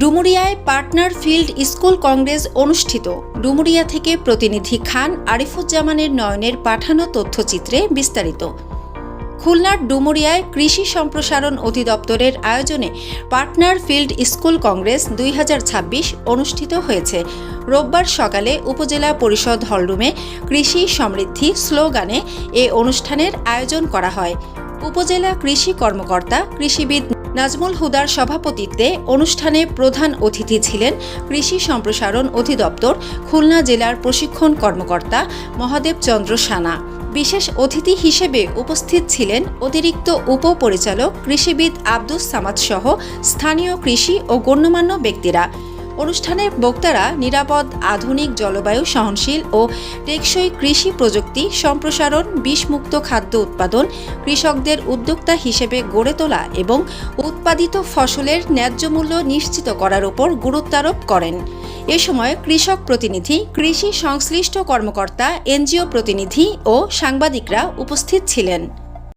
ডুমুরিয়ায় partner field school Congress অনুষ্ঠিত। ডুমুরিয়া থেকে প্রতিনিধি খান আরিফুজ্জামানের নয়নের পাঠানো তথ্যচিত্রে বিস্তারিত। খুলনার ডুমুরিয়ায় কৃষি সম্প্রসারণ অধিদপ্তরের আয়োজনে পার্টনার ফিল্ড স্কুল কংগ্রেস 2026 অনুষ্ঠিত হয়েছে। রোববার সকালে উপজেলা পরিষদ হলরুমে কৃষি সমৃদ্ধি স্লোগানে এ অনুষ্ঠানের আয়োজন করা হয়। উপজেলা কৃষি কর্মকর্তা কৃষিবিদ নাজমুল হুদার সভাপতিত্বে অনুষ্ঠানে প্রধান অতিথি ছিলেন কৃষি সম্প্রসারণ অধিদপ্তর খুলনা জেলার প্রশিক্ষণ কর্মকর্তা মহাদেব চন্দ্র সানা। বিশেষ অতিথি হিসেবে উপস্থিত ছিলেন অতিরিক্ত উপপরিচালক কৃষিবিদ আব্দুস সামাদ সহ স্থানীয় কৃষি ও গণ্যমান্য ব্যক্তিরা। অনুষ্ঠানের বক্তারা নিরাপদ, আধুনিক, জলবায়ু সহনশীল ও টেকসই কৃষি প্রযুক্তি সম্প্রসারণ, বিষমুক্ত খাদ্য উৎপাদন, কৃষকদের উদ্যোক্তা হিসেবে গড়ে তোলা এবং উৎপাদিত ফসলের ন্যায্য মূল্য নিশ্চিত করার উপর গুরুত্বারোপ করেন। এ সময় কৃষক প্রতিনিধি, কৃষি সংশ্লিষ্ট কর্মকর্তা, এনজিও প্রতিনিধি ও সাংবাদিকরা উপস্থিত ছিলেন।